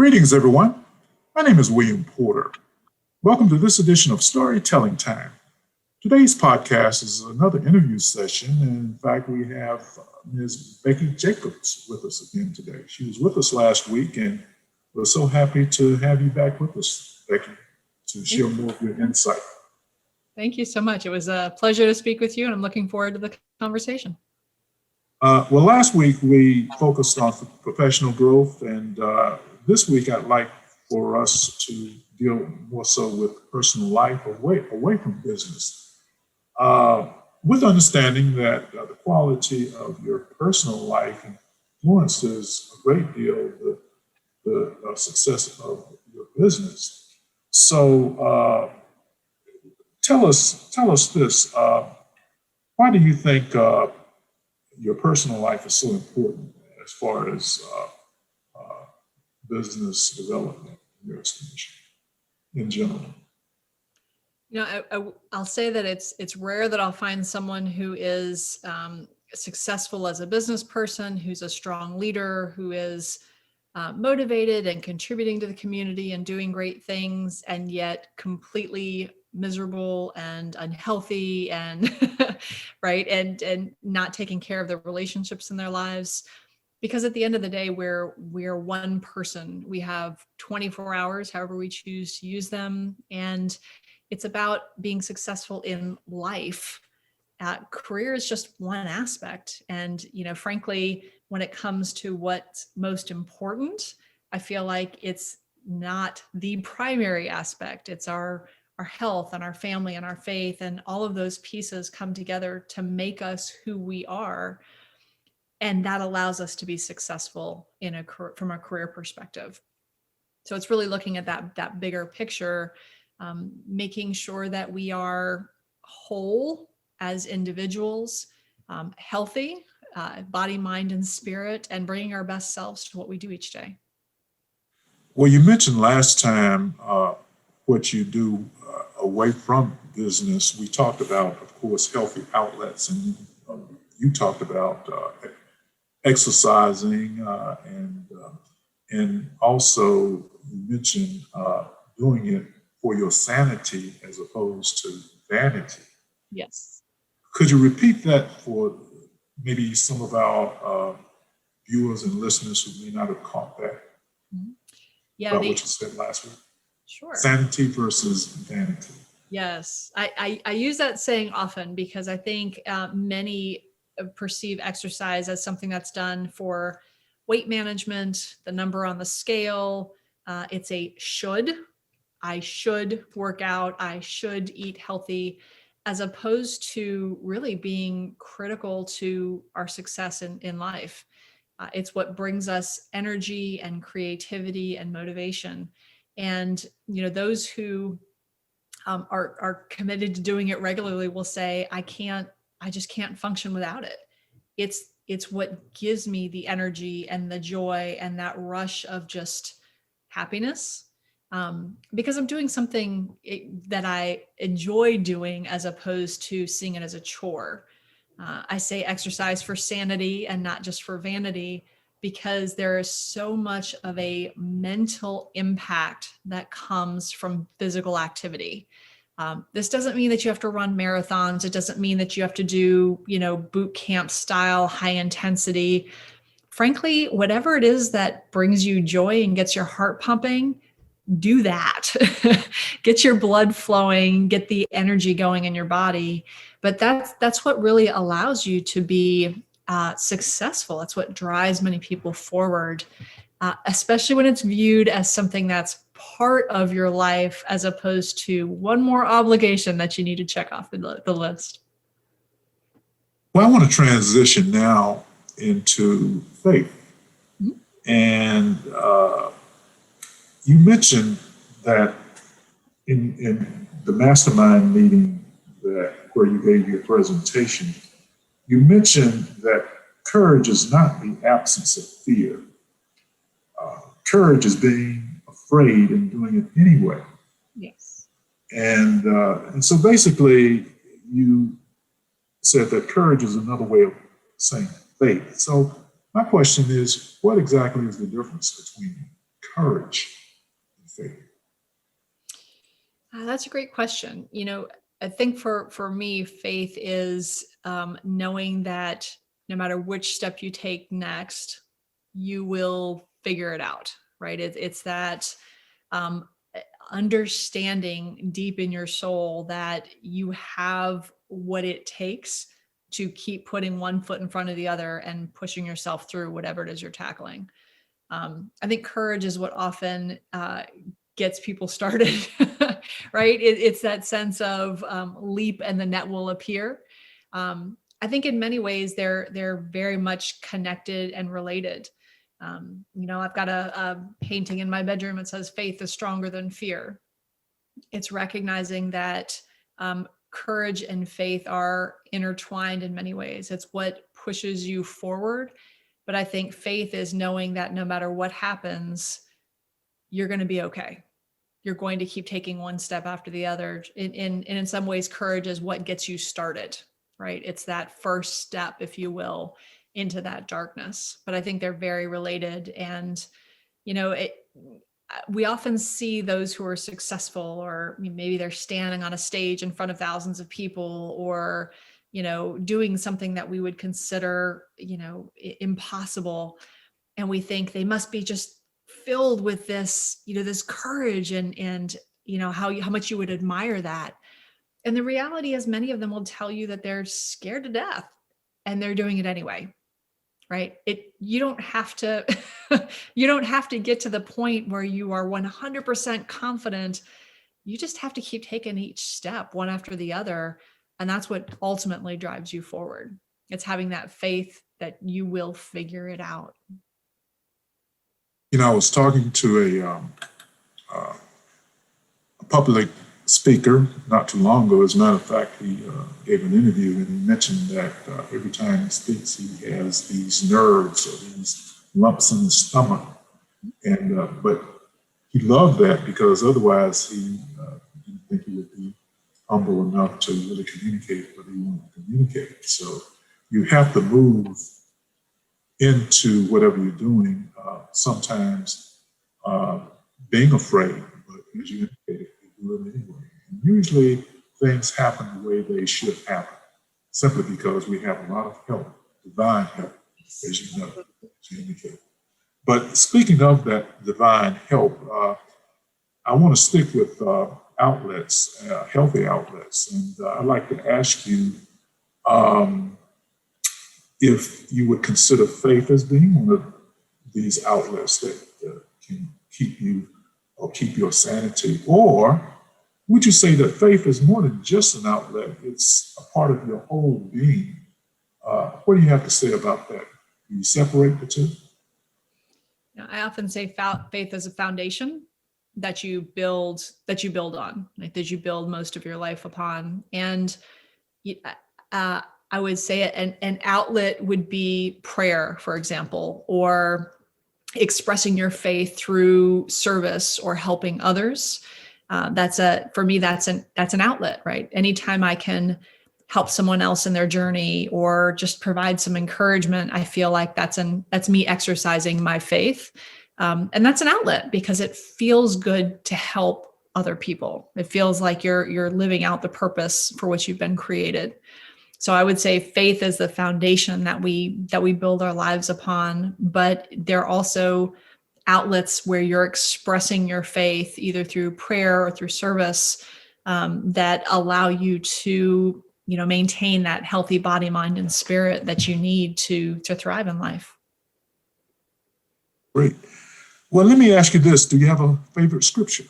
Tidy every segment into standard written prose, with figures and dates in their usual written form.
Greetings, everyone. My name is William Porter. Welcome to this edition of Storytelling Time. Today's podcast is another interview session, and in fact, we have Ms. Becky Jacobs with us again today. She was with us last week, and we're so happy to have you back with us, Becky, to share more of your insight. Thank you so much. It was a pleasure to speak with you, and I'm looking forward to the conversation. Well, last week we focused on professional growth, and this week I'd like for us to deal more so with personal life away from business, with understanding that the quality of your personal life influences a great deal the success of your business. So tell us this, why do you think your personal life is so important as far as business development in your estimation in general? You know, I'll say that it's rare that I'll find someone who is successful as a business person, who's a strong leader, who is motivated and contributing to the community and doing great things, and yet completely miserable and unhealthy and right and not taking care of the relationships in their lives. Because at the end of the day, we're one person. We have 24 hours, however we choose to use them. And it's about being successful in life. Career is just one aspect. And, you know, frankly, when it comes to what's most important, I feel like it's not the primary aspect. It's our health and our family and our faith, and all of those pieces come together to make us who we are. And that allows us to be successful from a career perspective. So it's really looking at that bigger picture, making sure that we are whole as individuals, healthy, body, mind, and spirit, and bringing our best selves to what we do each day. Well, you mentioned last time what you do away from business. We talked about, of course, healthy outlets, and you talked about exercising, and also you mentioned doing it for your sanity as opposed to vanity. Yes. Could you repeat that for maybe some of our viewers and listeners who may not have caught that? Mm-hmm. Yeah, about what you said last week? Sure. Sanity versus vanity. Yes, I use that saying often because I think many perceive exercise as something that's done for weight management, the number on the scale. It's a should. I should work out. I should eat healthy, as opposed to really being critical to our success in life. It's what brings us energy and creativity and motivation. And, you know, those who are committed to doing it regularly will say, I just can't function without it. It's what gives me the energy and the joy and that rush of just happiness, because I'm doing something that I enjoy doing as opposed to seeing it as a chore. I say exercise for sanity and not just for vanity, because there is so much of a mental impact that comes from physical activity. This doesn't mean that you have to run marathons. It doesn't mean that you have to do, boot camp style, high intensity. Frankly, whatever it is that brings you joy and gets your heart pumping, do that. Get your blood flowing, get the energy going in your body. But that's what really allows you to be successful. That's what drives many people forward, especially when it's viewed as something that's part of your life as opposed to one more obligation that you need to check off the list. Well, I want to transition now into faith. Mm-hmm. And you mentioned that in the mastermind meeting where you gave your presentation, you mentioned that courage is not the absence of fear. Courage is being afraid and doing it anyway. Yes. And so basically, you said that courage is another way of saying faith. So my question is, what exactly is the difference between courage and faith? That's a great question. I think for me, faith is knowing that no matter which step you take next, you will figure it out, right? It's that um, understanding deep in your soul that you have what it takes to keep putting one foot in front of the other and pushing yourself through whatever it is you're tackling. I think courage is what often gets people started, right? It's that sense of leap and the net will appear. I think in many ways they're very much connected and related. I've got a painting in my bedroom. It says, "Faith is stronger than fear." It's recognizing that courage and faith are intertwined in many ways. It's what pushes you forward. But I think faith is knowing that no matter what happens, you're going to be okay. You're going to keep taking one step after the other. And in some ways, courage is what gets you started, right? It's that first step, if you will, into that darkness. But I think they're very related. And, we often see those who are successful, or maybe they're standing on a stage in front of thousands of people, or, doing something that we would consider, impossible. And we think they must be just filled with this, this courage and how much you would admire that. And the reality is many of them will tell you that they're scared to death and they're doing it anyway. Right? You don't have to, you don't have to get to the point where you are 100% confident. You just have to keep taking each step one after the other. And that's what ultimately drives you forward. It's having that faith that you will figure it out. I was talking to a public speaker not too long ago. As a matter of fact, he gave an interview and he mentioned that every time he speaks, he has these nerves or these lumps in his stomach. And but he loved that because otherwise he didn't think he would be humble enough to really communicate what he wanted to communicate. So you have to move into whatever you're doing, sometimes being afraid, but as you indicated, you do it anyway. And usually things happen the way they should happen, simply because we have a lot of help, divine help, as you know, as you indicated. But speaking of that divine help, I want to stick with outlets, healthy outlets. And I'd like to ask you, if you would consider faith as being one of these outlets that can keep you or keep your sanity, or would you say that faith is more than just an outlet? It's a part of your whole being. What do you have to say about that? Do you separate the two? I often say faith is a foundation that you build on, like that you build most of your life upon. And I would say an outlet would be prayer, for example, or expressing your faith through service or helping others. For me, that's an outlet, right? Anytime I can help someone else in their journey or just provide some encouragement, I feel like that's me exercising my faith. And that's an outlet because it feels good to help other people. It feels like you're living out the purpose for which you've been created. So I would say faith is the foundation that we build our lives upon, but there are also outlets where you're expressing your faith either through prayer or through service that allow you to, maintain that healthy body, mind, and spirit that you need to thrive in life. Great. Well, let me ask you this. Do you have a favorite scripture?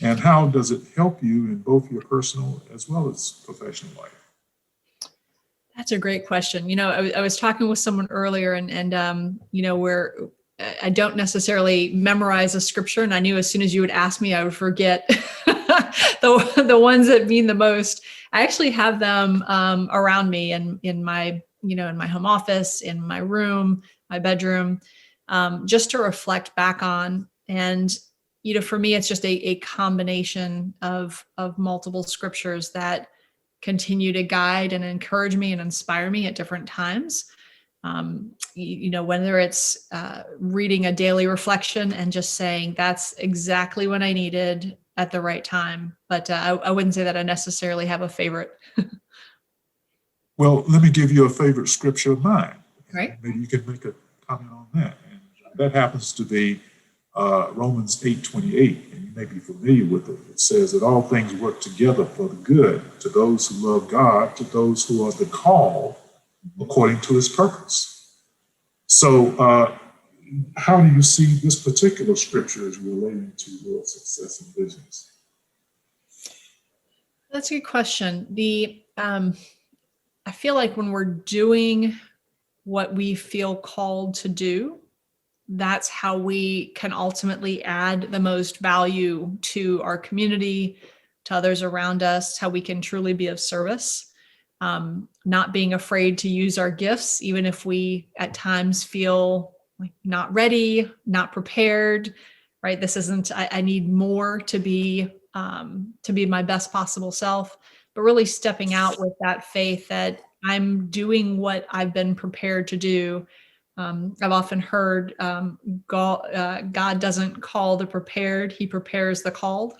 And how does it help you in both your personal as well as professional life? That's a great question. I was talking with someone earlier and where I don't necessarily memorize a scripture. And I knew as soon as you would ask me, I would forget the ones that mean the most. I actually have them around me in my home office, in my room, my bedroom, just to reflect back on. And, for me, it's just a combination of multiple scriptures that continue to guide and encourage me and inspire me at different times. Whether it's reading a daily reflection and just saying that's exactly what I needed at the right time. But I wouldn't say that I necessarily have a favorite. Well, let me give you a favorite scripture of mine. Right. Maybe you can make a comment on that. And that happens to be Romans 8:28, and you may be familiar with it. It says that all things work together for the good to those who love God, to those who are the called according to his purpose. So how do you see this particular scripture as relating to your success in business? That's a good question. I feel like when we're doing what we feel called to do, that's how we can ultimately add the most value to our community, to others around us, how we can truly be of service. Not being afraid to use our gifts, even if we at times feel like not ready, not prepared, right? This isn't, I need more to be my best possible self, but really stepping out with that faith that I'm doing what I've been prepared to do. I've often heard God doesn't call the prepared, he prepares the called.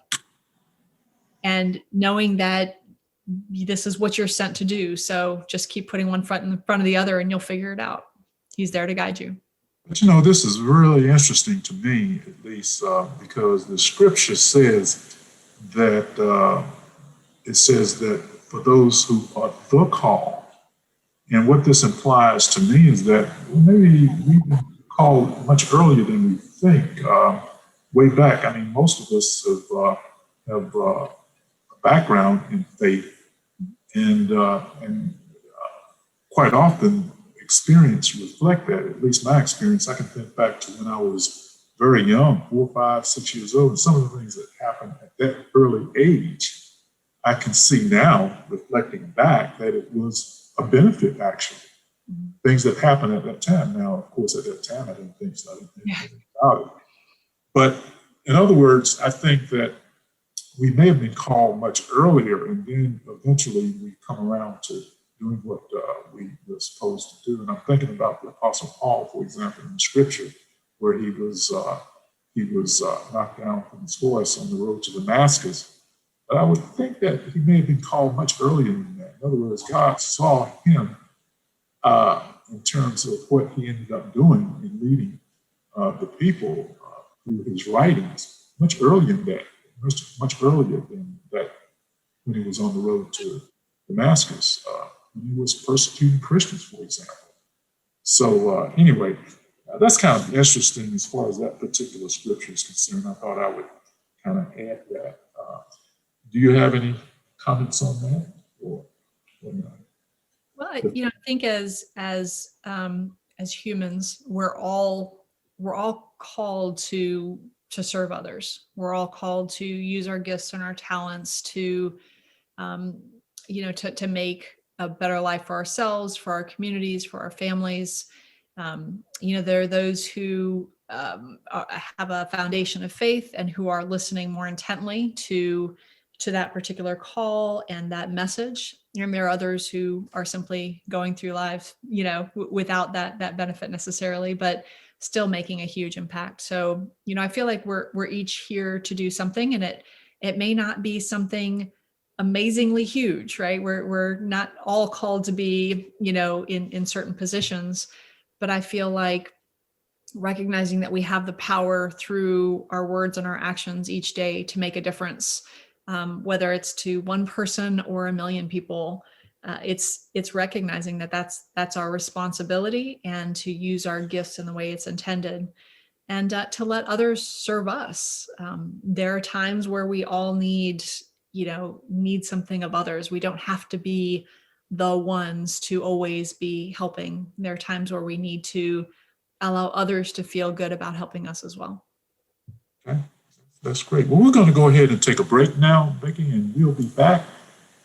And knowing that this is what you're sent to do. So just keep putting one foot in front of the other and you'll figure it out. He's there to guide you. But this is really interesting to me, at least, because the scripture says that for those who are the called, and what this implies to me is that maybe we've been called much earlier than we think. Way back, I mean, most of us have a background in faith, and quite often experience reflect that. At least my experience, I can think back to when I was very young, 4, 5, 6 years old, and some of the things that happened at that early age, I can see now, reflecting back, that it was a benefit, actually. Mm-hmm. Things that happened at that time. Now, of course, at that time, I didn't think so. I didn't think anything about it. But in other words, I think that we may have been called much earlier, and then eventually we come around to doing what we were supposed to do. And I'm thinking about the Apostle Paul, for example, in the scripture, where he was knocked down from his horse on the road to Damascus. But I would think that he may have been called much earlier than that. In other words, God saw him in terms of what he ended up doing in leading the people through his writings much earlier than that, much earlier than that, when he was on the road to Damascus, when he was persecuting Christians, for example. So anyway, that's kind of interesting as far as that particular scripture is concerned. I thought I would kind of add that. Do you have any comments on that, or not? Well, I think as humans, we're all called to serve others. We're all called to use our gifts and our talents to make a better life for ourselves, for our communities, for our families. There are those who have a foundation of faith and who are listening more intently to that particular call and that message. And there are others who are simply going through life, without that benefit necessarily, but still making a huge impact. So, I feel like we're each here to do something, and it may not be something amazingly huge, right? We're not all called to be, in certain positions, but I feel like recognizing that we have the power through our words and our actions each day to make a difference, whether it's to one person or 1 million people. It's recognizing that that's our responsibility, and to use our gifts in the way it's intended, and to let others serve us. There are times where we all need something of others. We don't have to be the ones to always be helping. There are times where we need to allow others to feel good about helping us as well. Okay, that's great. Well, we're going to go ahead and take a break now, Becky, and we'll be back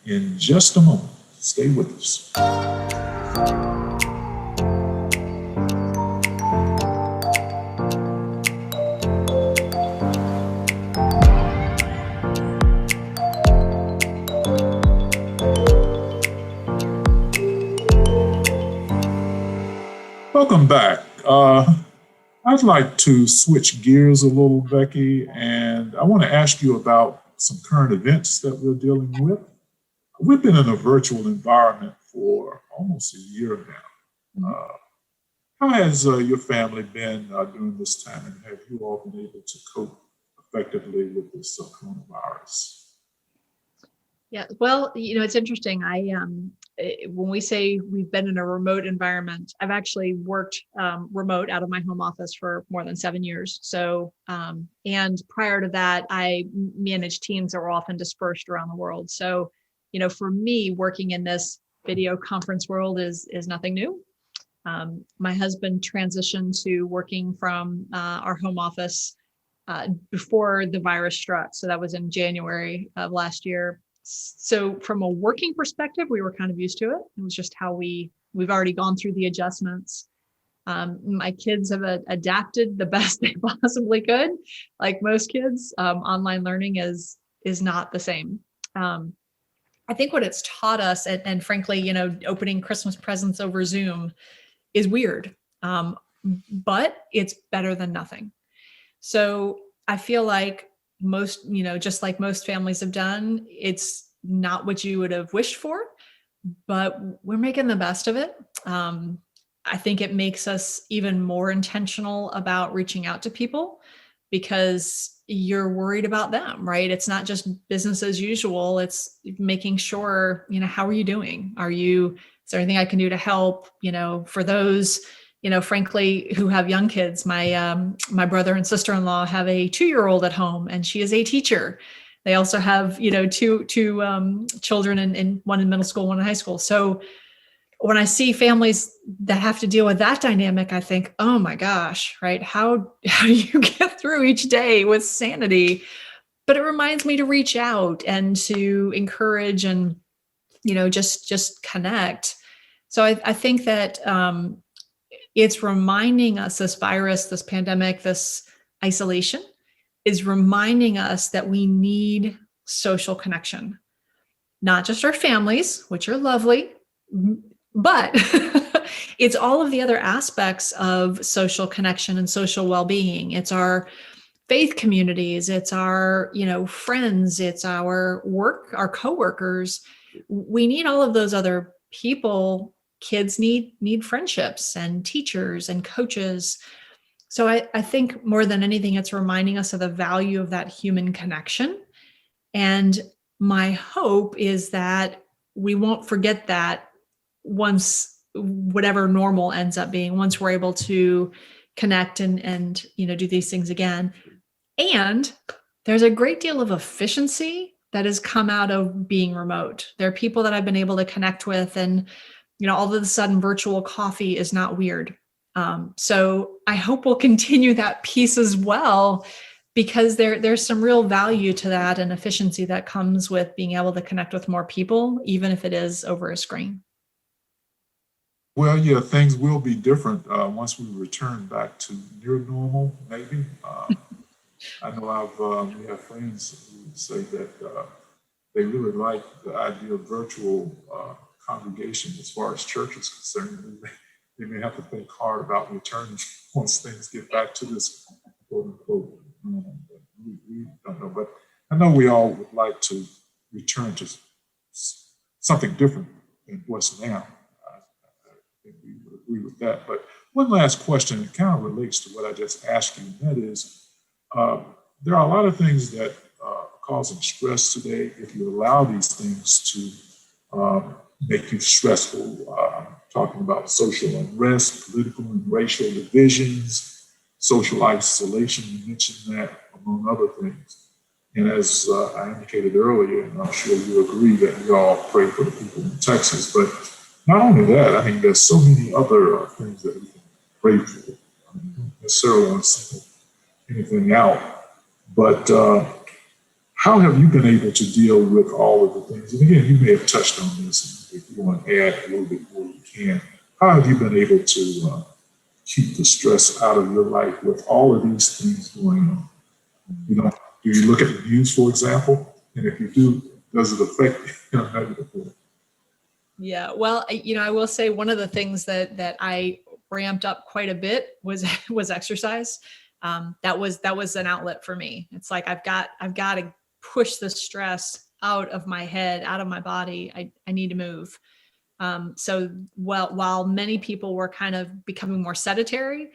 in just a moment. Stay with us. Welcome back. I'd like to switch gears a little, Becky, and I want to ask you about some current events that we're dealing with. We've been in a virtual environment for almost a year now. How has your family been during this time, and have you all been able to cope effectively with this coronavirus? Yeah, well, it's interesting. When we say we've been in a remote environment, I've actually worked remote out of my home office for more than 7 years. So, and prior to that, I managed teams that were often dispersed around the world. So, for me, working in this video conference world is nothing new. My husband transitioned to working from our home office before the virus struck. So that was in January of last year. So from a working perspective, we were kind of used to it. It was just how we've already gone through the adjustments. My kids have adapted the best they possibly could. Like most kids, online learning is not the same. I think what it's taught us, and frankly, opening Christmas presents over Zoom is weird, but it's better than nothing. So I feel like just like most families have done, it's not what you would have wished for, but we're making the best of it. I think it makes us even more intentional about reaching out to people because you're worried about them, right? It's not just business as usual. It's making sure, how are you doing? Is there anything I can do to help? For those, frankly, who have young kids, my brother and sister-in-law have a 2-year-old at home, and she is a teacher. They also have, two children, and one in middle school, one in high school. So when I see families that have to deal with that dynamic, I think, oh my gosh, right? How do you get through each day with sanity? But it reminds me to reach out and to encourage and, just connect. So I think that it's reminding us, this virus, this pandemic, this isolation is reminding us that we need social connection, not just our families, which are lovely, but it's all of the other aspects of social connection and social well-being. It's our faith communities, it's our, friends, it's our work, our coworkers. We need all of those other people. Kids need friendships and teachers and coaches. So I think more than anything, it's reminding us of the value of that human connection. And my hope is that we won't forget that once whatever normal ends up being, once we're able to connect and do these things again. And there's a great deal of efficiency that has come out of being remote. There are people that I've been able to connect with, and all of a sudden virtual coffee is not weird. So I hope we'll continue that piece as well, because there's some real value to that and efficiency that comes with being able to connect with more people, even if it is over a screen. Well, yeah, things will be different once we return back to near normal, maybe. I know we have friends who say that they really like the idea of virtual congregation as far as church is concerned. They may have to think hard about returning once things get back to this quote unquote normal. We don't know, but I know we all would like to return to something different than what's now. I think we would agree with that. But one last question, it kind of relates to what I just asked you, and that is, there are a lot of things that are causing stress today. If you allow these things to make you stressful, talking about social unrest, political and racial divisions, social isolation, you mentioned that, among other things. And as I indicated earlier, and I'm sure you agree that we all pray for the people in Texas, but not only that, I mean, there's so many other things that we can pray for. I don't necessarily want to single anything out, but how have you been able to deal with all of the things? And again, you may have touched on this, and if you want to add a little bit more, you can. How have you been able to keep the stress out of your life with all of these things going on? Do you look at the news, for example? And if you do, does it affect you in a negative way? Yeah, well, I will say one of the things that I ramped up quite a bit was was exercise. That was an outlet for me. It's like I've got to push the stress out of my head, out of my body. I need to move. So while many people were kind of becoming more sedentary,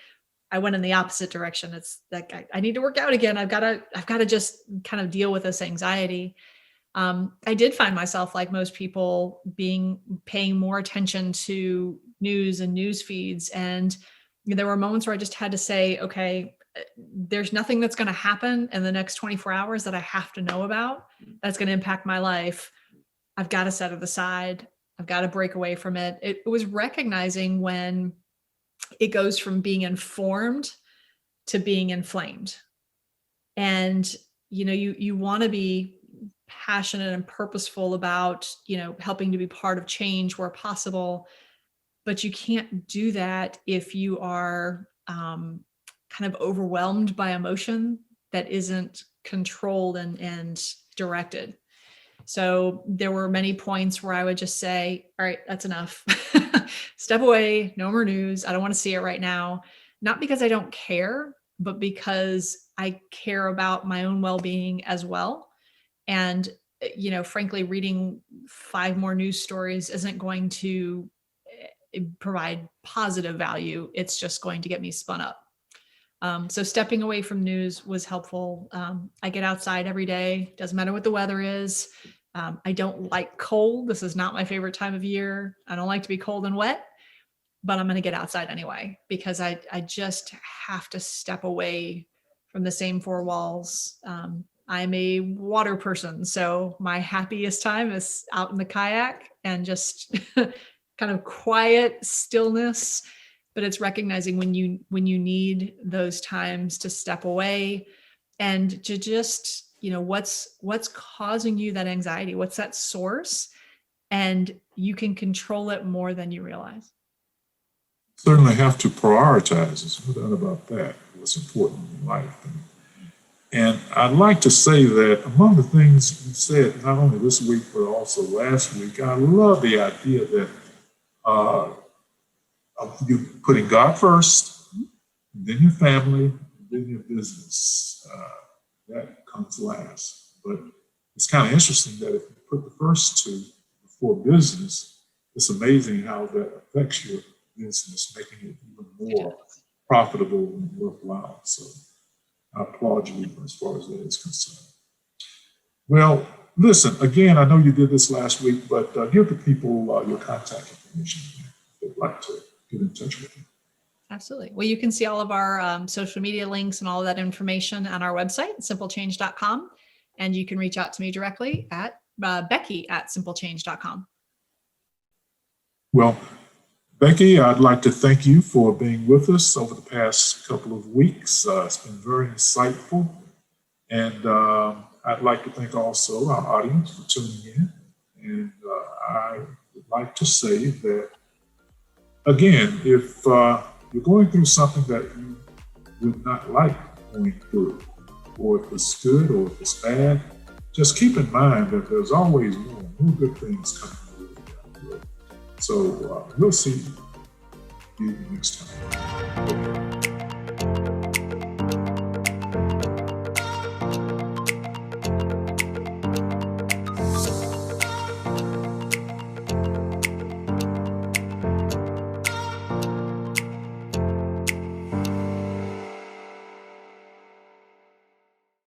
I went in the opposite direction. It's like I need to work out again. I've got to just kind of deal with this anxiety. I did find myself, like most people, paying more attention to news and news feeds. And there were moments where I just had to say, okay, there's nothing that's going to happen in the next 24 hours that I have to know about that's going to impact my life. I've got to set it aside. I've got to break away from it. It was recognizing when it goes from being informed to being inflamed. And, you want to be passionate and purposeful about, helping to be part of change where possible, but you can't do that if you are kind of overwhelmed by emotion that isn't controlled and directed. So there were many points where I would just say, all right, that's enough. Step away, no more news. I don't want to see it right now. Not because I don't care, but because I care about my own well-being as well. And, frankly, reading 5 more news stories isn't going to provide positive value. It's just going to get me spun up. So stepping away from news was helpful. I get outside every day. Doesn't matter what the weather is. I don't like cold. This is not my favorite time of year. I don't like to be cold and wet, but I'm going to get outside anyway, because I just have to step away from the same 4 walls. I'm a water person, so my happiest time is out in the kayak and just kind of quiet stillness. But it's recognizing when you need those times to step away and to just, what's causing you that anxiety? What's that source? And you can control it more than you realize. Certainly have to prioritize. There's no doubt about that. What's important in life. And I'd like to say that among the things you said, not only this week, but also last week, I love the idea that of you putting God first, then your family, then your business. That comes last. But it's kind of interesting that if you put the first 2 before business, it's amazing how that affects your business, making it even more profitable and worthwhile. So I applaud you as far as that is concerned. Well, listen, again, I know you did this last week, but give the people your contact information if they'd like to get in touch with you. Absolutely. Well, you can see all of our social media links and all of that information on our website, simplechange.com. And you can reach out to me directly at Becky@simplechange.com. Well, Becky, I'd like to thank you for being with us over the past couple of weeks. It's been very insightful. And I'd like to thank also our audience for tuning in. And I would like to say that, again, if you're going through something that you would not like going through, or if it's good or if it's bad, just keep in mind that there's always more good things coming through down the road. So we'll see you next time.